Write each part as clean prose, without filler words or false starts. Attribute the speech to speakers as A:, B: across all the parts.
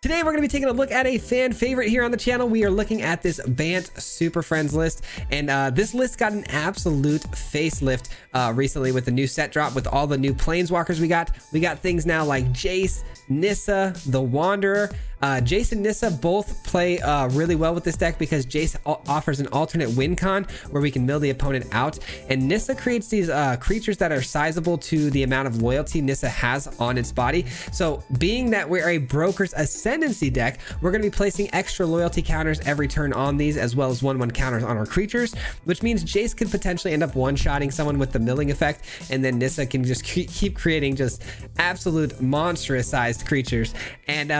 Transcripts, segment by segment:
A: Today we're going to be taking a look at a fan favorite here on the channel. We are looking at this Bant Super Friends list, and this list got an absolute facelift recently with the new set drop with all the new planeswalkers we got. We got things now like Jace, Nissa, the Wanderer. Jace and Nissa both play really well with this deck because Jace offers an alternate win con where we can mill the opponent out, and Nissa creates these creatures that are sizable to the amount of loyalty Nissa has on its body. So being that we're a Broker's Ascendancy deck, we're going to be placing extra loyalty counters every turn on these, as well as 1/1 counters on our creatures, which means Jace could potentially end up one-shotting someone with the milling effect, and then Nissa can just keep creating just absolute monstrous sized creatures. And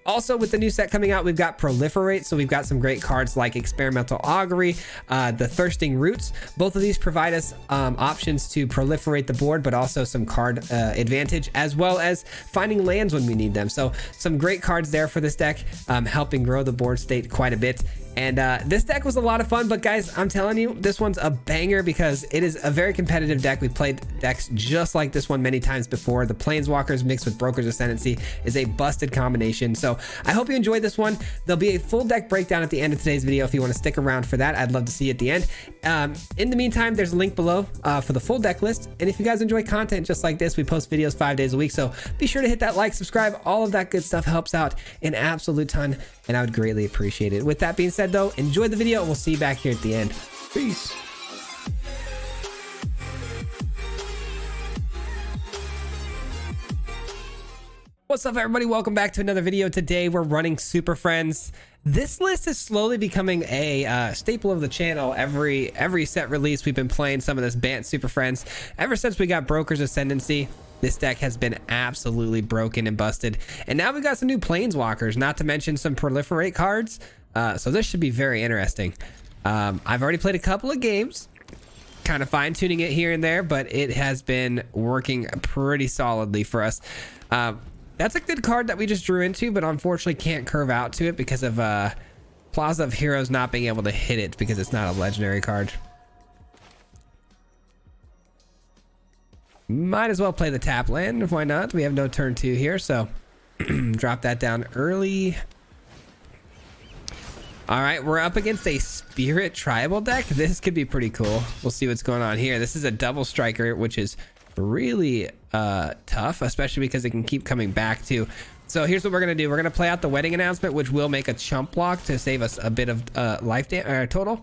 A: also, with the new set coming out, we've got Proliferate, so we've got some great cards like Experimental Augury, the Thirsting Roots. Both of these provide us options to proliferate the board, but also some card advantage, as well as finding lands when we need them. So some great cards there for this deck, helping grow the board state quite a bit. And this deck was a lot of fun, but guys, I'm telling you, this one's a banger because it is a very competitive deck. We've played decks just like this one many times before. The Planeswalkers mixed with Broker's Ascendancy is a busted combination. So I hope you enjoyed this one. There'll be a full deck breakdown at the end of today's video. If you want to stick around for that, I'd love to see you at the end. In the meantime, there's a link below for the full deck list. And if you guys enjoy content just like this, we post videos 5 days a week. So be sure to hit that like, subscribe. All of that good stuff helps out an absolute ton, and I would greatly appreciate it. With that being said, though, enjoy the video, and we'll see you back here at the end. Peace. What's up, everybody? Welcome back to another video. Today we're running Super Friends. This list is slowly becoming a staple of the channel. Every set release, we've been playing some of this Bant Super Friends. Ever since we got Broker's Ascendancy, this deck has been absolutely broken and busted. And now we've got some new Planeswalkers, not to mention some Proliferate cards. So this should be very interesting. I've already played a couple of games, kind of fine-tuning it here and there, but it has been working pretty solidly for us. That's a good card that we just drew into, but unfortunately can't curve out to it because of Plaza of Heroes not being able to hit it because it's not a legendary card. Might as well play the tap land. Why not? We have no turn 2 here, so drop that down early. All right, we're up against a Spirit Tribal deck. This could be pretty cool. We'll see what's going on here. This is a double striker, which is really tough, especially because it can keep coming back too. So here's what we're gonna do. We're gonna play out the Wedding Announcement, which will make a chump block to save us a bit of life total,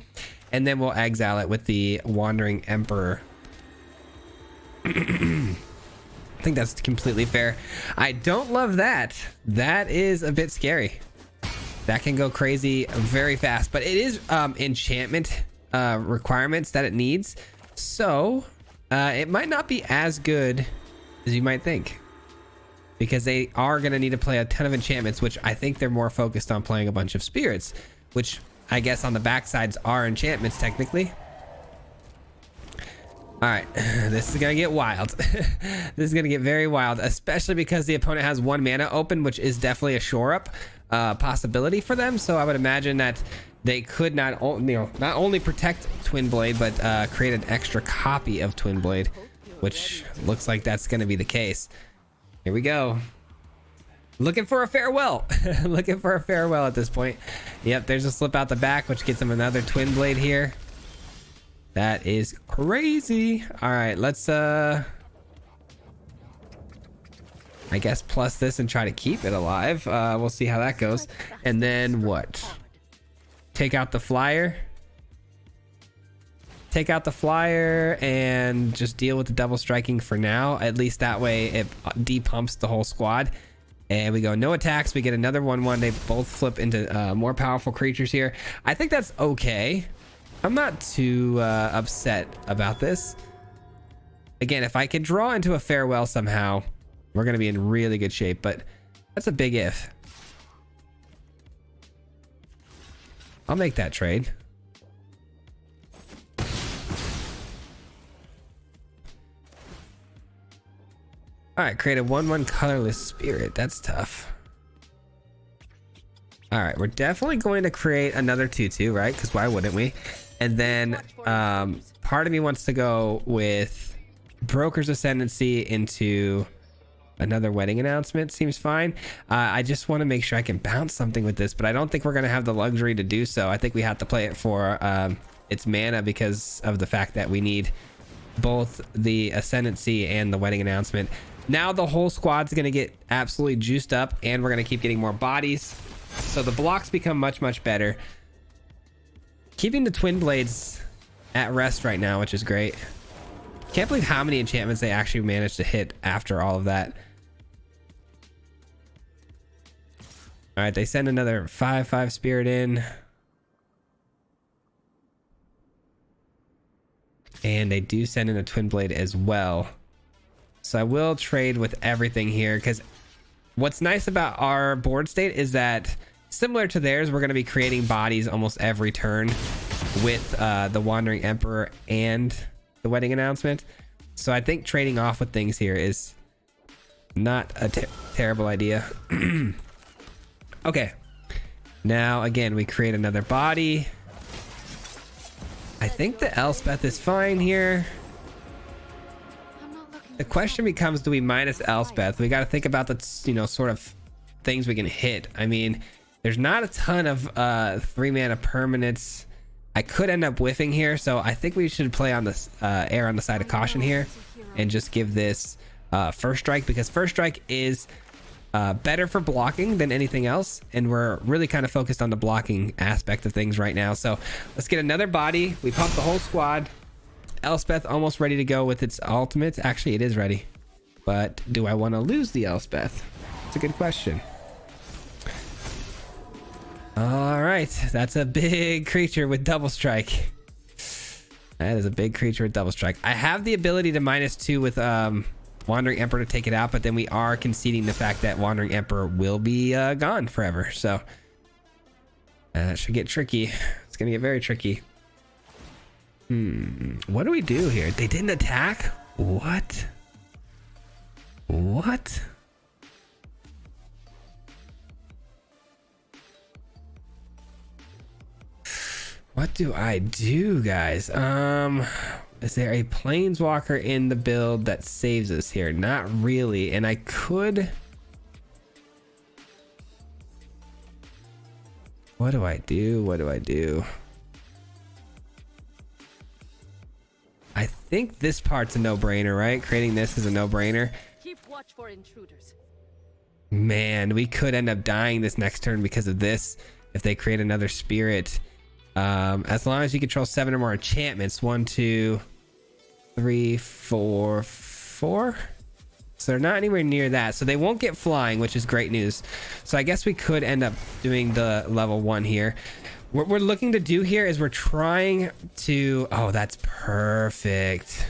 A: and then we'll exile it with the Wandering Emperor. I think that's completely fair. I don't love that. That is a bit scary. That can go crazy very fast, but it is enchantment requirements that it needs, so it might not be as good as you might think, because they are going to need to play a ton of enchantments, which I think they're more focused on playing a bunch of spirits, which I guess on the backsides are enchantments technically. All right, this is gonna get wild. This is gonna get very wild, especially because the opponent has 1 mana open, which is definitely a shore up possibility for them. So I would imagine that they could not only protect Twin Blade, but create an extra copy of Twin Blade, which looks like that's gonna be the case. Here we go. Looking for a farewell. Looking for a farewell at this point. Yep, there's a slip out the back, which gets them another Twin Blade here. That is crazy. All right, let's I guess plus this and try to keep it alive. We'll see how that goes. And then what? Take out the flyer. Take out the flyer and just deal with the double striking for now. At least that way it depumps the whole squad. And we go no attacks. We get another 1/1. They both flip into more powerful creatures here. I think that's okay. I'm not too upset about this. Again, if I could draw into a farewell somehow, we're going to be in really good shape, but that's a big if. I'll make that trade. All right, create a 1/1 colorless spirit. That's tough. All right, we're definitely going to create another 2/2, right? Because why wouldn't we? And then part of me wants to go with Broker's Ascendancy into Another wedding announcement seems fine. I just want to make sure I can bounce something with this, but I don't think we're going to have the luxury to do so. I think we have to play it for its mana because of the fact that we need both the Ascendancy and the wedding announcement. Now the whole squad's going to get absolutely juiced up, and we're going to keep getting more bodies. So the blocks become much, much better. Keeping the Twin Blades at rest right now, which is great. Can't believe how many enchantments they actually managed to hit after all of that. All right, they send another 5/5 spirit in. And they do send in a Twin Blade as well. So I will trade with everything here, because what's nice about our board state is that similar to theirs, we're going to be creating bodies almost every turn with the Wandering Emperor and the wedding announcement. So I think trading off with things here is not a terrible idea. Okay, now again we create another body. I think the Elspeth is fine here. The question becomes, do we minus Elspeth? We got to think about the, you know, sort of things we can hit. I mean, there's not a ton of 3-mana permanents. I could end up whiffing here, so I think we should play on this err on the side of caution here and just give this First Strike, because First Strike is better for blocking than anything else, and we're really kind of focused on the blocking aspect of things right now. So let's get another body. We pump the whole squad. Elspeth almost ready to go with its ultimate. Actually, it is ready, but do I want to lose the Elspeth? It's a good question. All right, that's a big creature with double strike. That is a big creature with double strike. I have the ability to -2 with Wandering Emperor to take it out, but then we are conceding the fact that Wandering Emperor will be gone forever. So that should get tricky. It's gonna get very tricky. What do we do here? They didn't attack? What? What? What do I do, guys? Is there a planeswalker in the build that saves us here? Not really. And I could... What do I do? What do I do? I think this part's a no-brainer, right? Creating this is a no-brainer.
B: Keep watch for intruders.
A: Man, we could end up dying this next turn because of this if they create another spirit. As long as you control 7 or more enchantments. 1, 2, 3, 4, 4. So they're not anywhere near that. So they won't get flying, which is great news. So I guess we could end up doing the level 1 here. What we're looking to do here is we're trying to... Oh, that's perfect.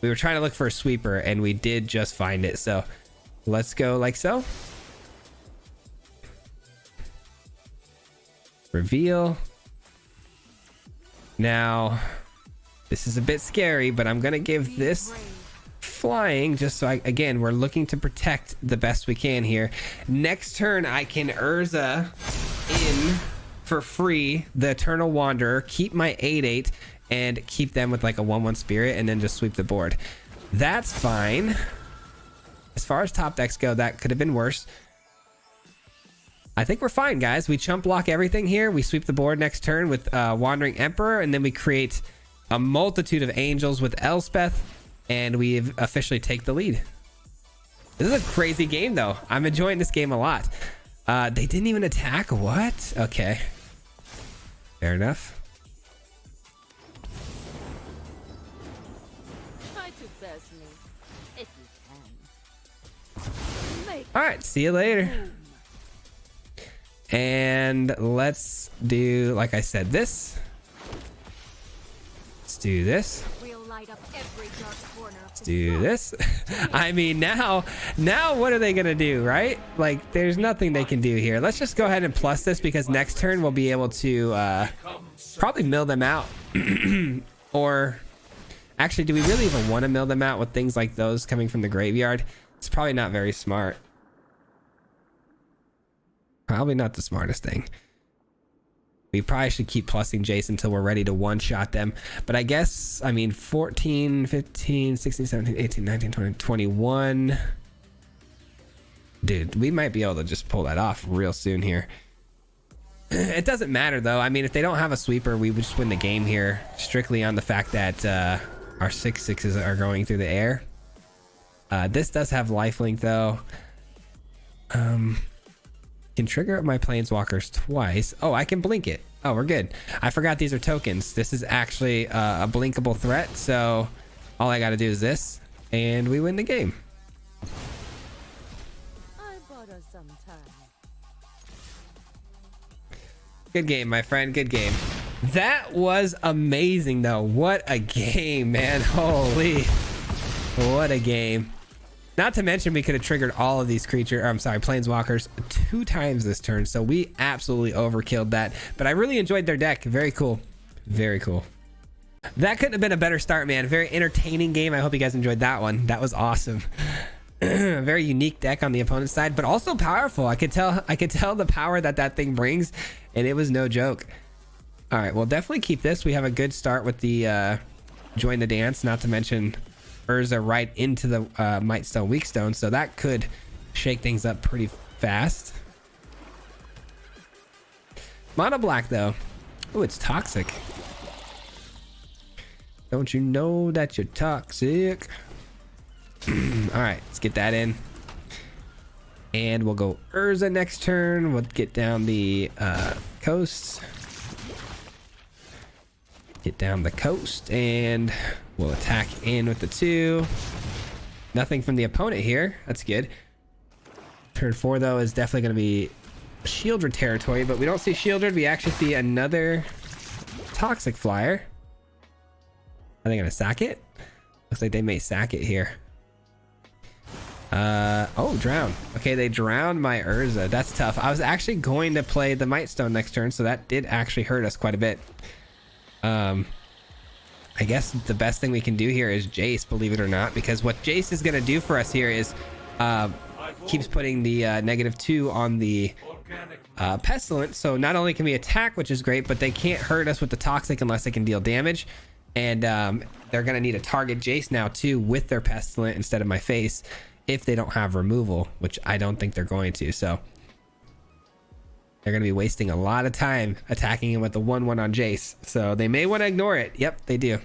A: We were trying to look for a sweeper, and we did just find it. So let's go like so. Reveal. Now, this is a bit scary, but I'm going to give this flying just so again, we're looking to protect the best we can here. Next turn, I can Urza in for free the Eternal Wanderer, keep my 8/8, and keep them with like a 1/1 spirit, and then just sweep the board. That's fine. As far as top decks go, that could have been worse. I think we're fine, guys. We chump block everything here. We sweep the board next turn with Wandering Emperor, and then we create a multitude of angels with Elspeth, and we officially take the lead. This is a crazy game, though. I'm enjoying this game a lot. They didn't even attack. What? Okay. Fair enough.
B: Try to best me if you can.
A: All right. See you later. And let's do, like I said, this. Let's do this.
B: We'll light up every dark corner.
A: Let's do this. I mean, now what are they gonna do, right? Like, there's nothing they can do here. Let's just go ahead and plus this, because next turn we'll be able to probably mill them out. Or actually, do we really even want to mill them out with things like those coming from the graveyard? It's probably not very smart. Probably not the smartest thing. We probably should keep plussing Jace until we're ready to one-shot them. But I guess, I mean, 14, 15, 16, 17, 18, 19, 20, 21. Dude, we might be able to just pull that off real soon here. It doesn't matter though. I mean, if they don't have a sweeper, we would just win the game here strictly on the fact that our 6/6s are going through the air. This does have lifelink though. Can trigger up my planeswalkers twice. Oh, I can blink it. Oh, we're good. I forgot these are tokens. This is actually a blinkable threat, so all I gotta do is this and we win the game.
B: I bought us some time.
A: Good game, my friend. Good game. That was amazing though. What a game, man. Holy, what a game. Not to mention we could have triggered all of these planeswalkers 2 times this turn, so we absolutely overkilled that. But I really enjoyed their deck. Very cool. Very cool. That couldn't have been a better start, man. Very entertaining game. I hope you guys enjoyed that one. That was awesome. Very unique deck on the opponent's side, but also powerful. I could tell the power that thing brings, and it was no joke. All right, we'll definitely keep this. We have a good start with the join the dance, not to mention Urza right into the Might Stone, Weak Stone, so that could shake things up pretty fast. Mono black though. Oh, it's toxic. Don't you know that you're toxic? All right, let's get that in. And we'll go Urza next turn. We'll get down the coast. Get down the coast and we'll attack in with the 2. Nothing from the opponent here. That's good. Turn 4 though is definitely going to be Shieldred territory, but we don't see Shieldred. We actually see another toxic flyer. Are they going to sack it? Looks like they may sack it here. Oh, drown. Okay, they drowned my Urza. That's tough. I was actually going to play the Might Stone next turn, so that did actually hurt us quite a bit. I guess the best thing we can do here is Jace, believe it or not, because what Jace is going to do for us here is keeps putting the -2 on the Pestilent. So not only can we attack, which is great, but they can't hurt us with the Toxic unless they can deal damage. And they're going to need to target Jace now too with their Pestilent instead of my face if they don't have removal, which I don't think they're going to. So they're going to be wasting a lot of time attacking him with the 1/1 on Jace. So they may want to ignore it. Yep, they do.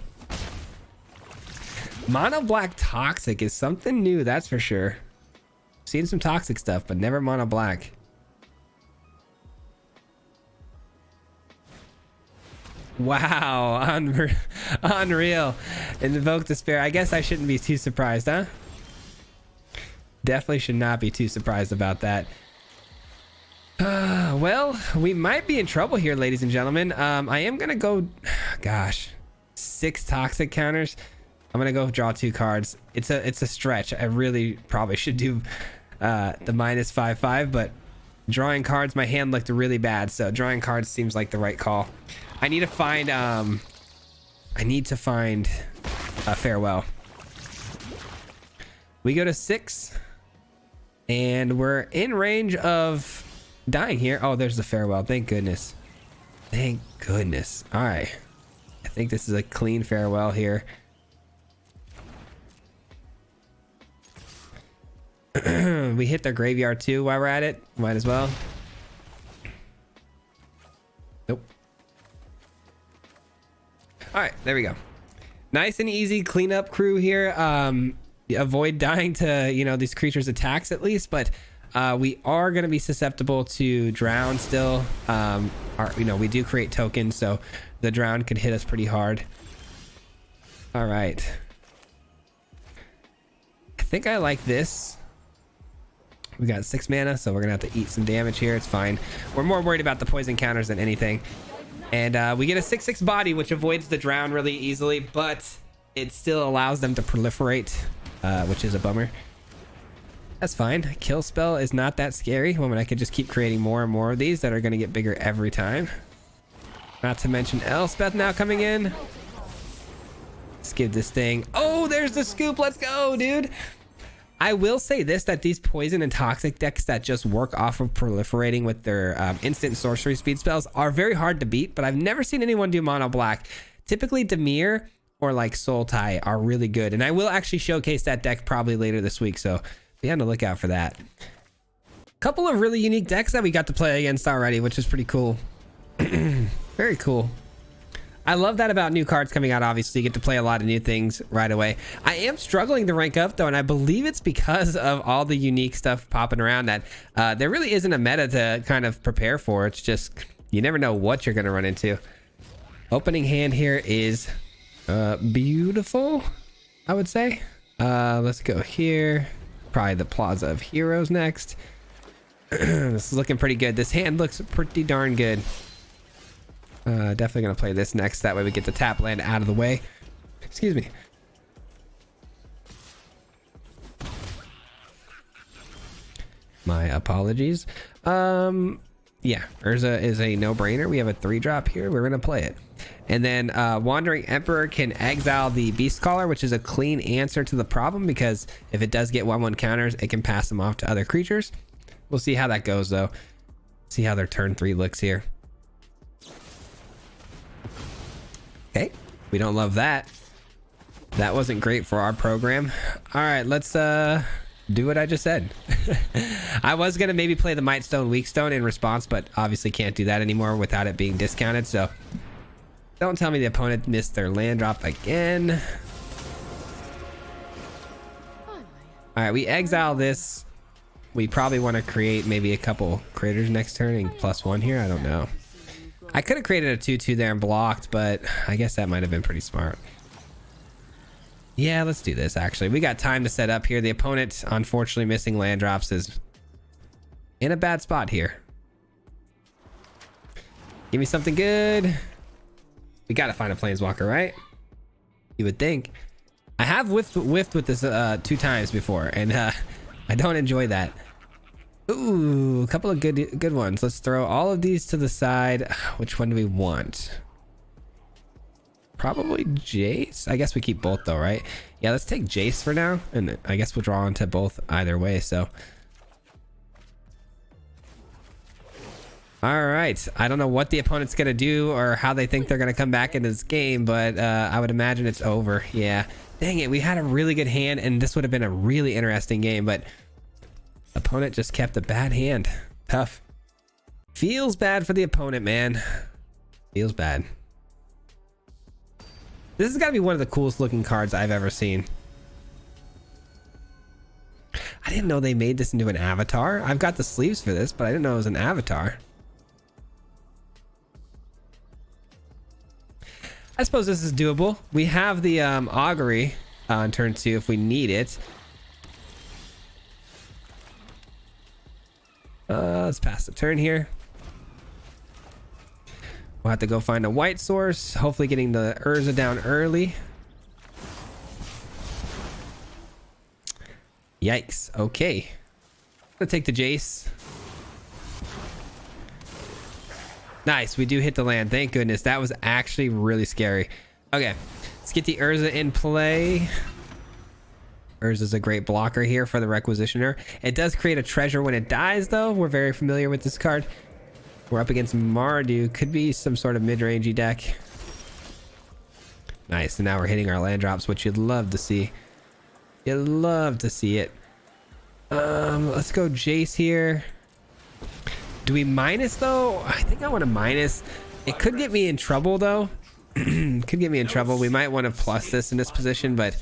A: Mono black toxic is something new, that's for sure. Seen some toxic stuff, but never mono black. Wow, unreal. Invoke despair. I guess I shouldn't be too surprised, huh? Definitely should not be too surprised about that. Well, we might be in trouble here, ladies and gentlemen. I am gonna go, gosh, 6 toxic counters. I'm gonna go draw 2 cards. It's a stretch. I really probably should do the -5/5, but drawing cards, my hand looked really bad, so drawing cards seems like the right call. I need to find a farewell. We go to 6 and we're in range of dying here. Oh, there's the farewell. Thank goodness. Thank goodness. All right, I think this is a clean farewell here. We hit their graveyard too while we're at it. Might as well. Nope. All right, there we go. Nice and easy cleanup crew here. Avoid dying to, you know, these creatures' attacks at least, but we are going to be susceptible to drown still. We do create tokens, so the drown could hit us pretty hard. All right. I think I like this. We got 6 mana, so we're gonna have to eat some damage here. It's fine. We're more worried about the poison counters than anything. And we get a 6/6 body, which avoids the drown really easily, but it still allows them to proliferate, which is a bummer. That's fine. Kill spell is not that scary when I could just keep creating more and more of these that are gonna get bigger every time. Not to mention Elspeth now coming in. Let's give this thing. Oh, there's the scoop. Let's go, dude. I will say this, that these poison and toxic decks that just work off of proliferating with their instant sorcery speed spells are very hard to beat, but I've never seen anyone do mono black. Typically Dimir or like Soul Tie are really good, and I will actually showcase that deck probably later this week, so be on the lookout for that. Couple of really unique decks that we got to play against already, which is pretty cool. Very cool. I love that about new cards coming out. Obviously, you get to play a lot of new things right away. I am struggling to rank up though, and I believe it's because of all the unique stuff popping around that there really isn't a meta to kind of prepare for. It's just, you never know what you're going to run into. Opening hand here is beautiful, I would say. Let's go here. Probably the Plaza of Heroes next. This is looking pretty good. This hand looks pretty darn good. Definitely gonna play this next. That way we get the tap land out of the way. Excuse me. My apologies. Yeah, Urza is a no-brainer. We have a 3-drop here. We're gonna play it. And then Wandering Emperor can exile the Beast Caller, which is a clean answer to the problem, because if it does get 1/1 counters, it can pass them off to other creatures. We'll see how that goes though. See how their turn 3 looks here. Okay, we don't love that. That wasn't great for our program. All right, let's do what I just said. I was gonna maybe play the Might Stone, Weak Stone in response, but obviously can't do that anymore without it being discounted. So don't tell me the opponent missed their land drop again. All right, we exile this. We probably want to create maybe a couple creators next turn and +1 here. I don't know. I could have created a 2/2 there and blocked, but I guess that might have been pretty smart. Yeah, let's do this actually. We got time to set up here. The opponent, unfortunately missing land drops, is in a bad spot here. Give me something good. We got to find a planeswalker, right? You would think. I have whiffed with this 2 times before, and I don't enjoy that. Ooh, a couple of good ones. Let's throw all of these to the side. Which one do we want? Probably Jace. I guess we keep both though, right? Yeah, let's take Jace for now, and I guess we'll draw into both either way. So, all right. I don't know what the opponent's gonna do or how they think they're gonna come back into this game, but I would imagine it's over. Yeah. Dang it, we had a really good hand, and this would have been a really interesting game, but opponent just kept a bad hand. Tough. Feels bad for the opponent, man. Feels bad. This has got to be one of the coolest looking cards I've ever seen. I didn't know they made this into an avatar. I've got the sleeves for this, but I didn't know it was an avatar. I suppose this is doable. We have the augury on turn 2 if we need it. Let's pass the turn here. We'll have to go find a white source. Hopefully getting the Urza down early. Yikes. Okay. I'm gonna take the Jace. Nice. We do hit the land. Thank goodness. That was actually really scary. Okay. Let's get the Urza in play. Urza's a great blocker here for the Requisitioner. It does create a treasure when it dies, though. We're very familiar with this card. We're up against Mardu. Could be some sort of mid-rangey deck. Nice. And now we're hitting our land drops, which you'd love to see. You'd love to see it. Let's go Jace here. Do we minus, though? I think I want to minus. It could get me in trouble, though. Could get me in trouble. We might want to plus this in this position, but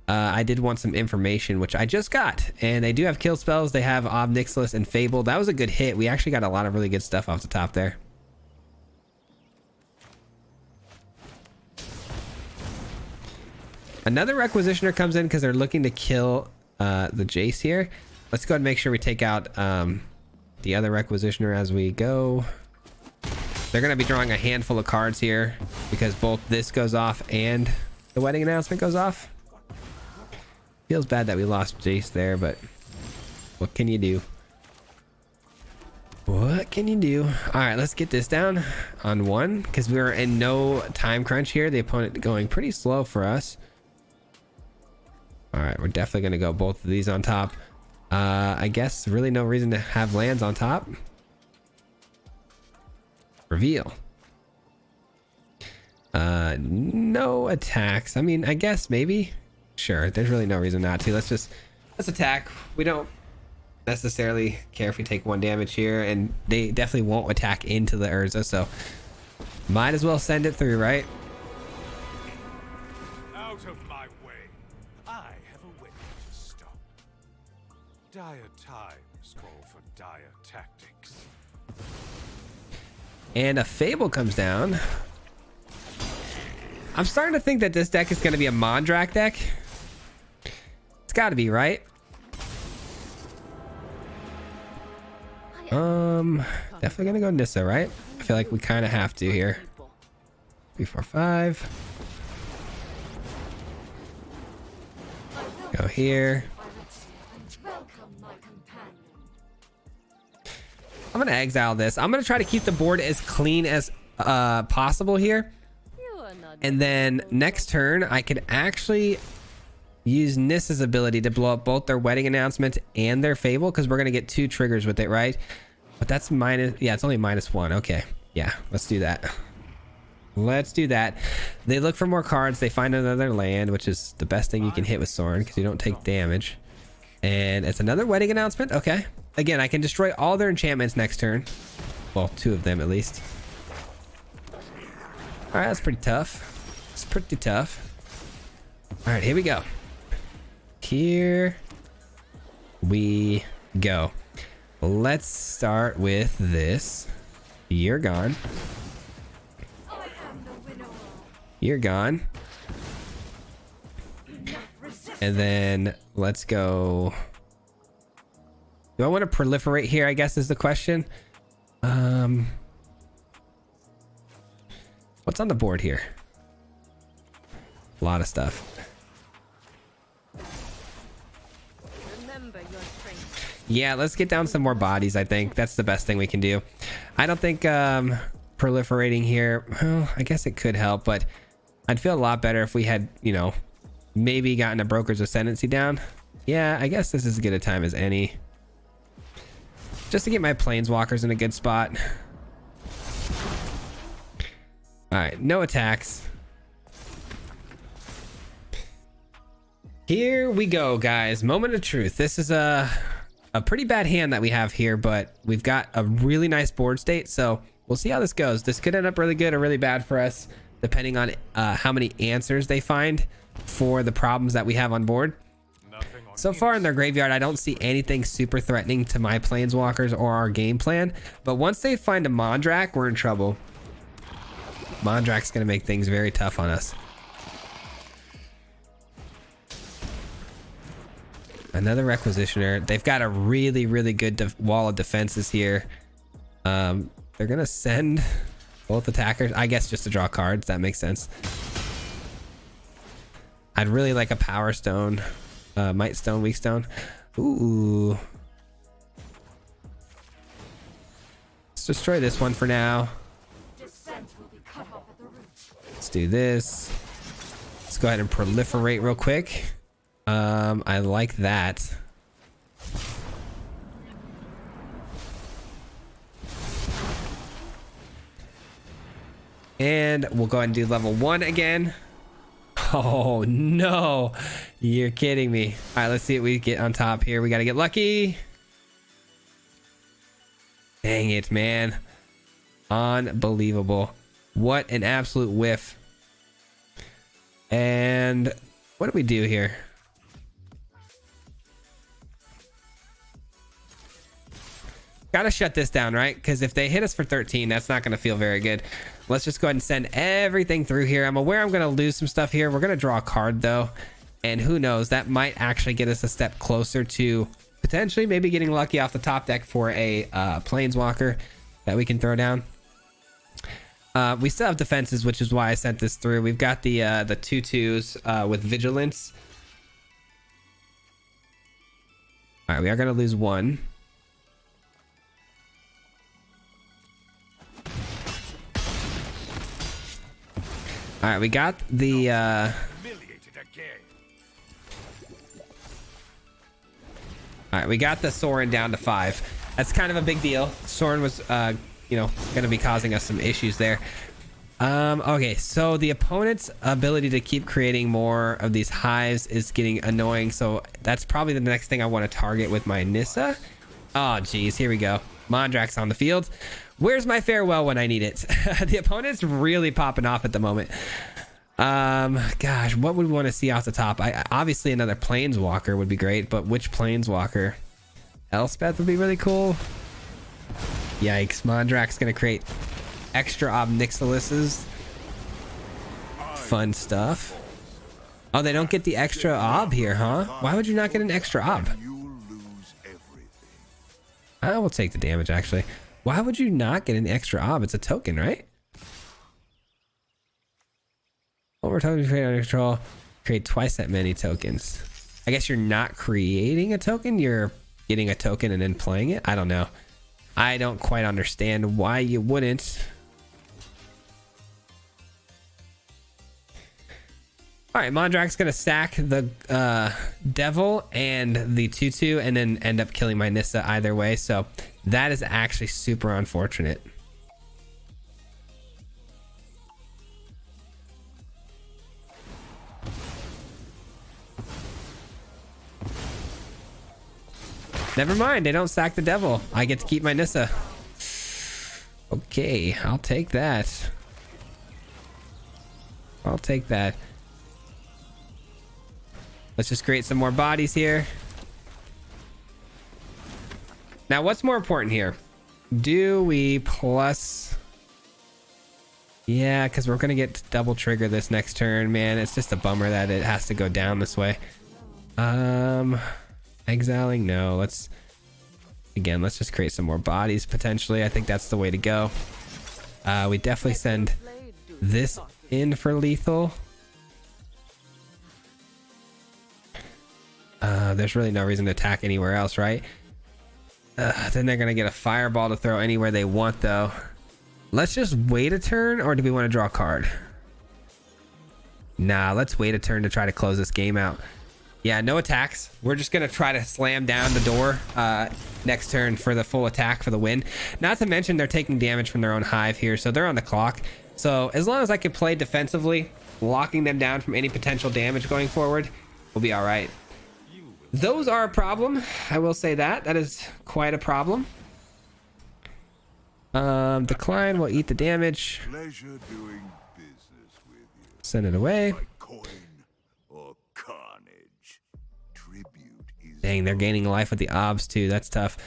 A: I did want some information, which I just got. And they do have kill spells. They have Ob Nixilis and Fable. That was a good hit. We actually got a lot of really good stuff off the top there. Another Requisitioner comes in because they're looking to kill the Jace here. Let's go ahead and make sure we take out the other Requisitioner as we go. They're going to be drawing a handful of cards here because both this goes off and the wedding announcement goes off. Feels bad that we lost Jace there, but what can you do? What can you do? All right, let's get this down on 1 because we're in no time crunch here. The opponent going pretty slow for us. All right, we're definitely going to go both of these on top. I guess really no reason to have lands on top. Reveal. No attacks. I mean, I guess maybe. Sure, there's really no reason not to. Let's attack. We don't necessarily care if we take 1 damage here, and they definitely won't attack into the Urza, so might as well send it through, right?
C: Out of my way. I have a way to stop. Dire times call for dire tactics.
A: And a Fable comes down. I'm starting to think that this deck is going to be a Mondrak deck. It's got to be, right? Definitely gonna go Nissa, right? I feel like we kind of have to here. 3, 4, 5. Go here. I'm gonna exile this. I'm gonna try to keep the board as clean as possible here. And then next turn, I could actually use Nissa's ability to blow up both their wedding announcement and their Fable, because we're gonna get 2 triggers with it, right? But that's minus, yeah, it's only -1. Okay, yeah, let's do that. Let's do that. They look for more cards. They find another land, which is the best thing you can hit with Sorin, because you don't take damage. And it's another wedding announcement. Okay. Again, I can destroy all their enchantments next turn. Well, 2 of them at least. All right, that's pretty tough. It's pretty tough. All right, here we go. Here we go. Let's start with this. You're gone. You're gone. And then let's go. Do I want to proliferate here, I guess, is the question. What's on the board here? A lot of stuff. Yeah, let's get down some more bodies. I think that's the best thing we can do. I don't think proliferating here, well, I guess it could help, but I'd feel a lot better if we had, you know, maybe gotten a Broker's Ascendancy down. Yeah, I guess this is as good a time as any, just to get my planeswalkers in a good spot. All right, no attacks. Here we go, guys. Moment of truth. This is a pretty bad hand that we have here, but we've got a really nice board state, so we'll see how this goes. This could end up really good or really bad for us, depending on how many answers they find for the problems that we have on board. So far in their graveyard, I don't see anything super threatening to my planeswalkers or our game plan, but once they find a Mondrak, we're in trouble. Mondrak's going to make things very tough on us. Another Requisitioner. They've got a really, really good wall of defenses here. They're going to send both attackers, I guess, just to draw cards. That makes sense. I'd really like a Power Stone. Might Stone, Weak Stone. Ooh. Let's destroy this one for now. Let's do this. Let's go ahead and proliferate real quick. I like that. And we'll go ahead and do level 1 again. Oh no, you're kidding me. All right, let's see what we get on top here. We got to get lucky. Dang it, man. Unbelievable. What an absolute whiff. And what do we do here? Gotta shut this down, right? Because if they hit us for 13, that's not gonna feel very good. Let's just go ahead and send everything through here. I'm aware I'm gonna lose some stuff here. We're gonna draw a card though, and who knows, that might actually get us a step closer to potentially maybe getting lucky off the top deck for a planeswalker that we can throw down. We still have defenses, which is why I sent this through. We've got the 2/2s with vigilance. All right, we are gonna lose 1. All right, we got the all right, we got the Sorin down to 5. That's kind of a big deal. Sorin was you know, going to be causing us some issues there. Okay, so the opponent's ability to keep creating more of these hives is getting annoying, so that's probably the next thing I want to target with my Nissa. Oh, geez. Here we go. Mondrax on the field. Where's my farewell when I need it? The opponent's really popping off at the moment. Gosh, what would we want to see off the top? Obviously another planeswalker would be great, but which planeswalker? Elspeth would be really cool. Yikes. Mondrax going to create extra Obnixiluses. Fun stuff. Oh, they don't get the extra ob here, huh? Why would you not get an extra ob? I will take the damage, actually. Why would you not get an extra ob? It's a token, right? What we're talking create under control, create twice that many tokens. I guess you're not creating a token, you're getting a token and then playing it. I don't know. I don't quite understand why you wouldn't. All right, Mondrak's gonna sack the Devil and the 2/2 and then end up killing my Nissa either way. So that is actually super unfortunate. Never mind, they don't sack the Devil. I get to keep my Nissa. Okay, I'll take that. I'll take that. Let's just create some more bodies here. Now, what's more important here? Do we plus... Yeah, because we're going to get double trigger this next turn. Man, it's just a bummer that it has to go down this way. Exiling? No, let's... Again, let's just create some more bodies, potentially. I think that's the way to go. We definitely send this in for lethal. There's really no reason to attack anywhere else, right? Then they're going to get a fireball to throw anywhere they want, though. Let's just wait a turn, or do we want to draw a card? Nah, let's wait a turn to try to close this game out. Yeah, no attacks. We're just going to try to slam down the door next turn for the full attack for the win. Not to mention they're taking damage from their own hive here, so they're on the clock. So as long as I can play defensively, locking them down from any potential damage going forward, we'll be all right. Those are a problem. I will say that. That is quite a problem. Decline will eat the damage.
C: Pleasure doing business with you.
A: Send it away.
C: By coin or carnage. Tribute is
A: Dang, they're gaining life with the obs too. That's tough.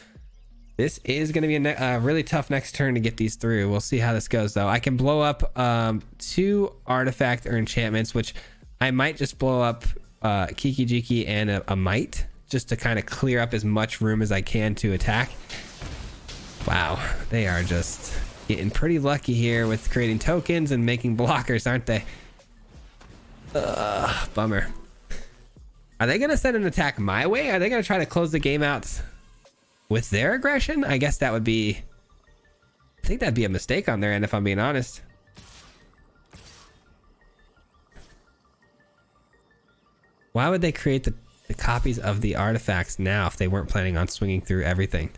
A: This is going to be a really tough next turn to get these through. We'll see how this goes, though. I can blow up 2 artifact or enchantments, which I might just blow up Kiki Jiki and a Might, just to kind of clear up as much room as I can to attack. Wow, they are just getting pretty lucky here with creating tokens and making blockers, aren't they? Bummer. Are they going to send an attack my way? Are they going to try to close the game out with their aggression? I guess that would be... I think that'd be a mistake on their end, if I'm being honest. Why would they create the copies of the artifacts now if they weren't planning on swinging through everything?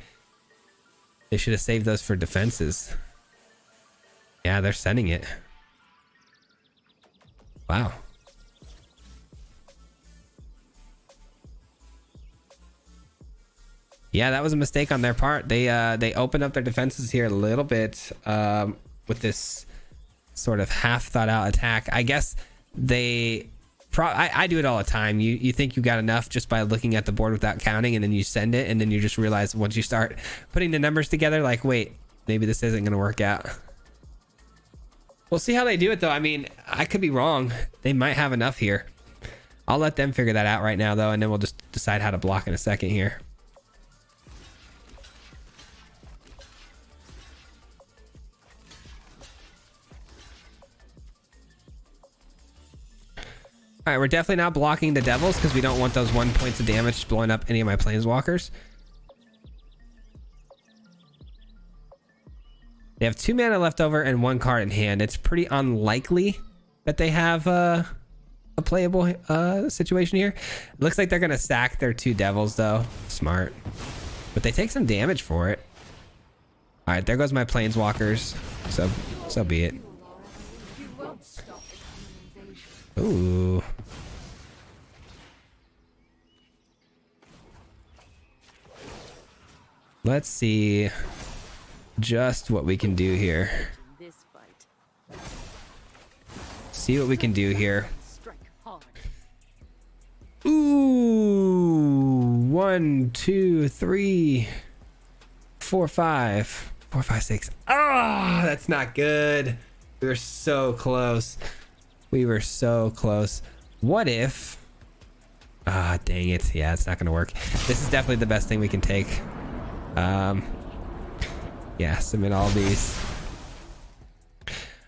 A: They should have saved those for defenses. Yeah, they're sending it. Wow. Yeah, that was a mistake on their part. They opened up their defenses here a little bit with this sort of half thought out attack. I guess they... I do it all the time. You think you got enough just by looking at the board without counting, and then you send it, and then you just realize once you start putting the numbers together, like, wait, maybe this isn't going to work out. We'll see how they do it, though. I mean, I could be wrong. They might have enough here. I'll let them figure that out right now, though, and then we'll just decide how to block in a second here. All right, we're definitely not blocking the devils because we don't want those 1 points of damage blowing up any of my planeswalkers. They have 2 mana left over and 1 card in hand. It's pretty unlikely that they have a playable situation here. It looks like they're going to sack their 2 devils, though. Smart. But they take some damage for it. All right, there goes my planeswalkers. So be it. Ooh. Let's see just what we can do here.
B: This fight.
A: See what we can do here.
B: Strike hard.
A: Ooh, 1, 2, 3, 4, 5, 4, 5, 6. Ah, that's not good. We were so close. We were so close. What if? Ah, dang it. Yeah, it's not gonna work. This is definitely the best thing we can take. Yeah, submit all these.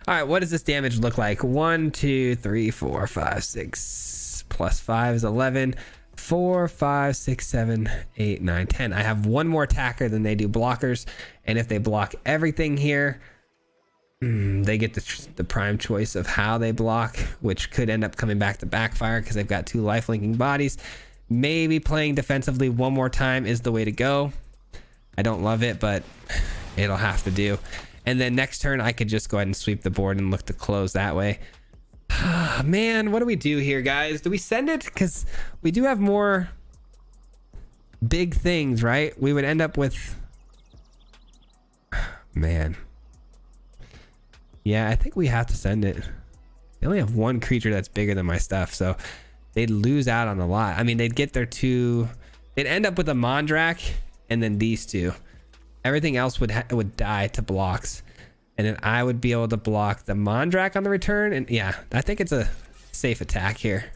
A: All right, what does this damage look like? 1, 2, 3, 4, 5, 6 plus 5 is 11. 4, 5, 6, 7, 8, 9, 10. I have one more attacker than they do blockers, and if they block everything here, they get the prime choice of how they block, which could end up coming back to backfire because they've got 2 life-linking bodies. Maybe playing defensively one more time is the way to go. I don't love it, but it'll have to do. And then next turn, I could just go ahead and sweep the board and look to close that way. Man, what do we do here, guys? Do we send it? Because we do have more big things, right? We would end up with... Man. Yeah, I think we have to send it. They only have one creature that's bigger than my stuff, so they'd lose out on a lot. I mean, they'd get their 2... They'd end up with a Mondrak and then these 2. Everything else would die to blocks. And then I would be able to block the Mondrak on the return. And yeah, I think it's a safe attack here.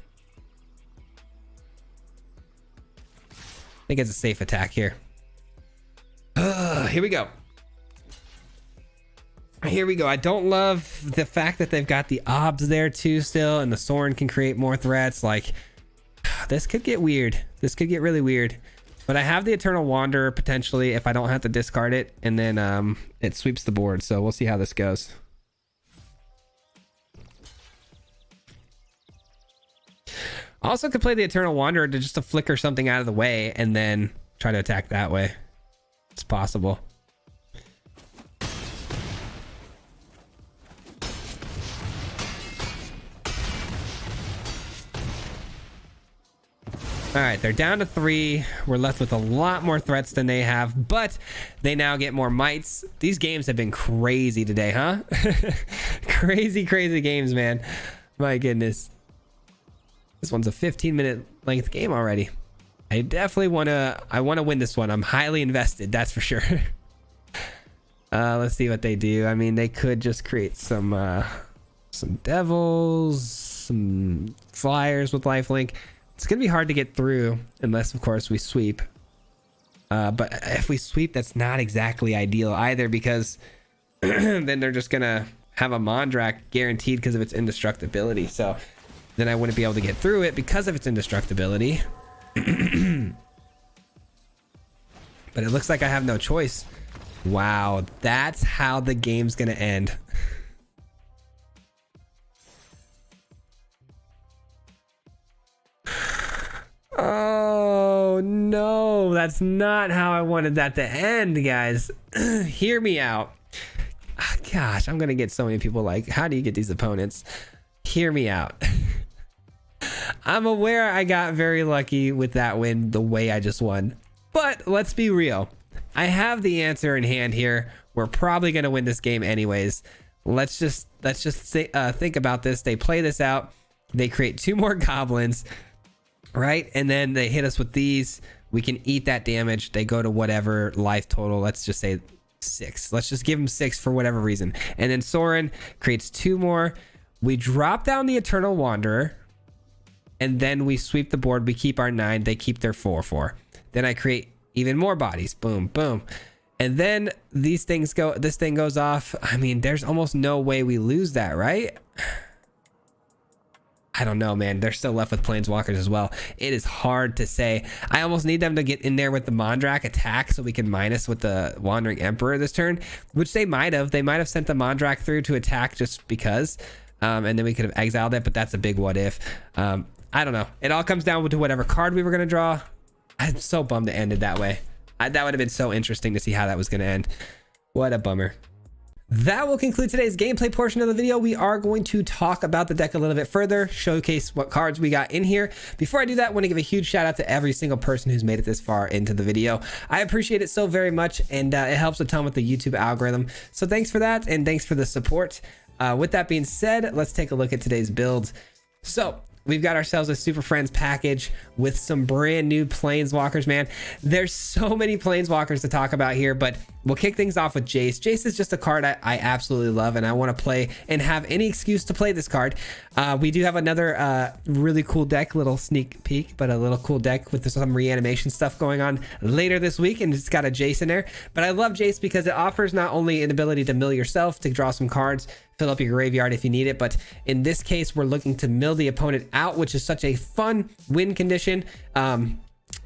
A: I think it's a safe attack here. Here we go. Here we go. I don't love the fact that they've got the obs there too still, and the Sorin can create more threats. Like, this could get weird. This could get really weird. But I have the Eternal Wanderer potentially if I don't have to discard it, and then it sweeps the board. So we'll see how this goes. I also could play the Eternal Wanderer to just to flicker something out of the way and then try to attack that way. It's possible. All right, they're down to 3. We're left with a lot more threats than they have, but they now get more mites. These games have been crazy today, huh? Crazy games, man. My goodness. This one's a 15-minute length game already. I definitely want to win this one. I'm highly invested, that's for sure. Let's see what they do. I mean, they could just create some devils, some flyers with lifelink. It's going to be hard to get through unless, of course, we sweep. But if we sweep, that's not exactly ideal either, because then they're just going to have a Mondrak guaranteed because of its indestructibility. So then I wouldn't be able to get through it because of its indestructibility. But it looks like I have no choice. Wow, that's how the game's going to end. Oh no, that's not how I wanted that to end, guys. Hear me out. Gosh, I'm gonna get so many people like, how do you get these opponents? Hear me out. I'm aware I got very lucky with that win the way I just won, but let's be real. I have the answer in hand here. We're probably gonna win this game anyways. Let's just think about this. They play this out. They create 2 more goblins. Right, and then they hit us with these. We can eat that damage. They go to whatever life total. Let's just say 6. Let's just give them 6 for whatever reason. And then Sorin creates 2 more. We drop down the Eternal Wanderer, and then we sweep the board. We keep our 9. They keep their 4/4. Then I create even more bodies. Boom, boom. And then these things go. This thing goes off. I mean, there's almost no way we lose that, right? I don't know, man. They're still left with planeswalkers as well. It is hard to say. I almost need them to get in there with the Mondrak attack so we can minus with the Wandering Emperor this turn, which they might have. They might have sent the Mondrak through to attack just because, and then we could have exiled it, but that's a big what if. I don't know. It all comes down to whatever card we were going to draw. I'm so bummed it ended that way. That would have been so interesting to see how that was going to end. What a bummer. that will conclude today's gameplay portion of the video. We are going to talk about the deck a little bit further, showcase what cards we got in here. Before I do that, I want to give a huge shout out to every single person who's made it this far into the video. I appreciate it so very much, and it helps a ton with the YouTube algorithm. So thanks for that, and thanks for the support. With that being said, let's take a look at today's builds. So we've got ourselves a Super Friends package with some brand new planeswalkers, man. There's so many planeswalkers to talk about here, but we'll kick things off with Jace. Jace is just a card I absolutely love, and I want to play and have any excuse to play this card. We do have another really cool deck, little sneak peek, but a little cool deck with some reanimation stuff going on later this week, and it's got a Jace in there. But I love Jace because it offers not only an ability to mill yourself to draw some cards, fill up your graveyard if you need it, but in this case we're looking to mill the opponent out, which is such a fun win condition.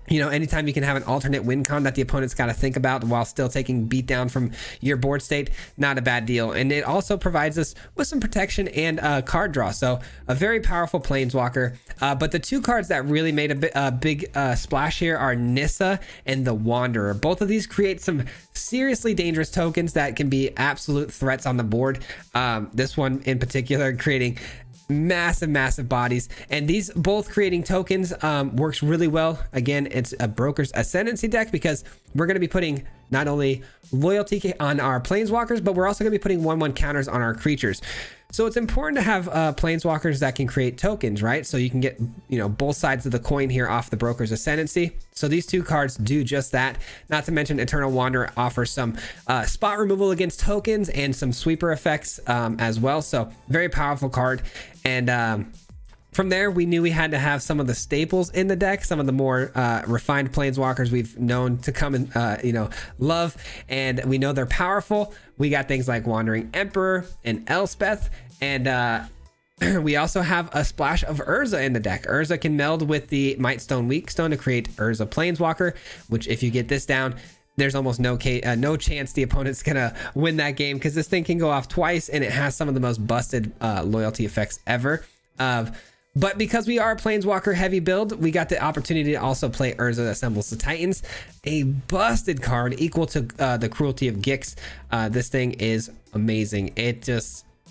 A: You know, anytime you can have an alternate win con that the opponent's got to think about while still taking beat down from your board state, not a bad deal. And it also provides us with some protection and card draw, so a very powerful planeswalker. But the two cards that really made a big splash here are Nissa and the Wanderer. Both of these create some seriously dangerous tokens that can be absolute threats on the board. This one in particular creating massive bodies, and these both creating tokens works really well. Again, it's a Broker's Ascendancy deck because we're going to be putting not only loyalty on our planeswalkers, but we're also going to be putting 1/1 counters on our creatures. So it's important to have planeswalkers that can create tokens, right? So you can get, you know, both sides of the coin here off the Broker's Ascendancy. So these two cards do just that. Not to mention Eternal Wanderer offers some spot removal against tokens and some sweeper effects as well. So very powerful card. And from there, we knew we had to have some of the staples in the deck, some of the more refined planeswalkers we've known to come and you know, love, and we know they're powerful. We got things like Wandering Emperor and Elspeth, and we also have a splash of Urza in the deck. Urza can meld with the Mightstone Weakstone to create Urza Planeswalker, which if you get this down, there's almost no chance the opponent's gonna win that game, because this thing can go off twice and it has some of the most busted loyalty effects ever. But because we are a planeswalker heavy build, we got the opportunity to also play Urza Assembles the Titans, a busted card equal to the Cruelty of Gix. This thing is amazing. It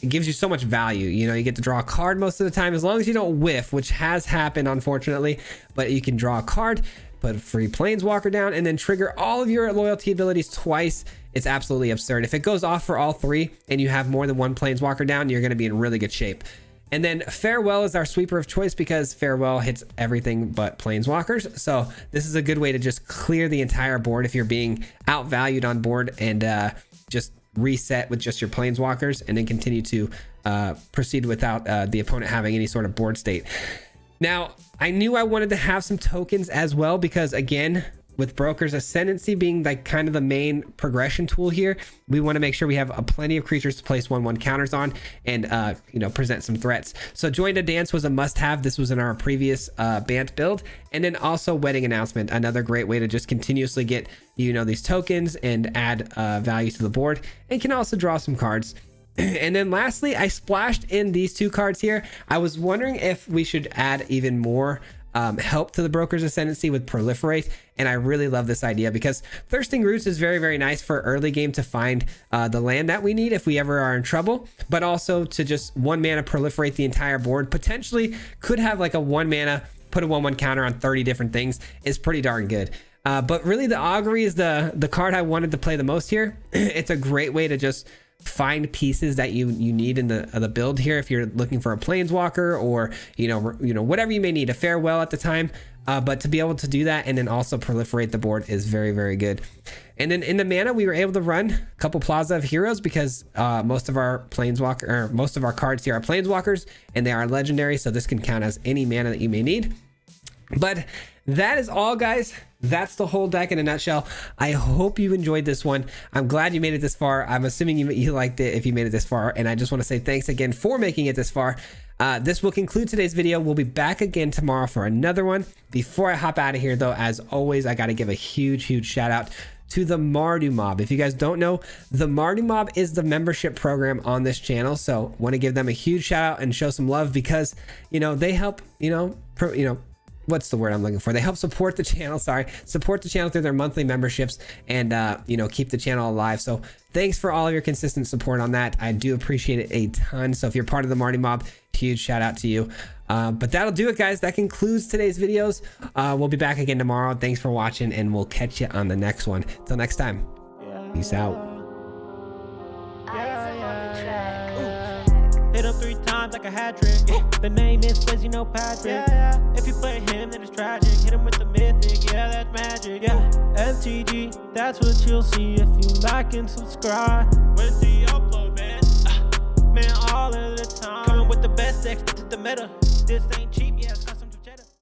A: gives you so much value. You know, you get to draw a card most of the time, as long as you don't whiff, which has happened unfortunately, but you can draw a card, put a free planeswalker down, and then trigger all of your loyalty abilities twice. It's absolutely absurd. If it goes off for all three and you have more than one planeswalker down, you're going to be in really good shape. And then Farewell is our sweeper of choice because Farewell hits everything but planeswalkers. So this is a good way to just clear the entire board if you're being outvalued on board, and just reset with just your planeswalkers and then continue to proceed without the opponent having any sort of board state. Now, I knew I wanted to have some tokens as well because, again, with Broker's Ascendancy being like kind of the main progression tool here, we want to make sure we have plenty of creatures to place 1/1 counters on and you know, present some threats. So Join to Dance was a must-have. This was in our previous Bant build. And then also Wedding Announcement, another great way to just continuously get, you know, these tokens and add value to the board, and can also draw some cards. And then lastly, I splashed in these two cards here. I was wondering if we should add even more help to the Broker's Ascendancy with Proliferate, and I really love this idea because Thirsting Roots is very nice for early game to find the land that we need if we ever are in trouble, but also to just 1 mana proliferate the entire board. Potentially could have like a 1 mana put a 1/1 counter on 30 different things is pretty darn good. But really the Augury is the card I wanted to play the most here. It's a great way to just find pieces that you need in the build here if you're looking for a planeswalker, or you know whatever you may need, a Farewell at the time, but to be able to do that and then also proliferate the board is very good. And then in the mana, we were able to run a couple Plaza of Heroes because most of our cards here are planeswalkers and they are legendary, so this can count as any mana that you may need. But that is all, guys. That's the whole deck in a nutshell. I hope you enjoyed this one. I'm glad you made it this far. I'm assuming you liked it if you made it this far, and I just want to say thanks again for making it this far. This will conclude today's video. We'll be back again tomorrow for another one. Before I hop out of here though, as always, I got to give a huge shout out to the Mardu Mob. If you guys don't know, the Mardu Mob is the membership program on this channel, so want to give them a huge shout out and show some love because, you know, they help, what's the word I'm looking for? They help support the channel, support the channel through their monthly memberships and, you know, keep the channel alive. So thanks for all of your consistent support on that. I do appreciate it a ton. So if you're part of the Marty Mob, huge shout out to you. But that'll do it, guys. That concludes today's videos. We'll be back again tomorrow. Thanks for watching, and we'll catch you on the next one. Till next time, peace out.
D: Hit him 3 times like a hat trick. The name is Swayze, no Patrick. If you play him, then it's tragic. Hit him with the mythic, yeah, that's magic. MTG, that's what you'll see if you like and subscribe. Where's the upload, man? Man, all of the time. Coming with the best decks, this is the meta. This ain't cheap, yeah.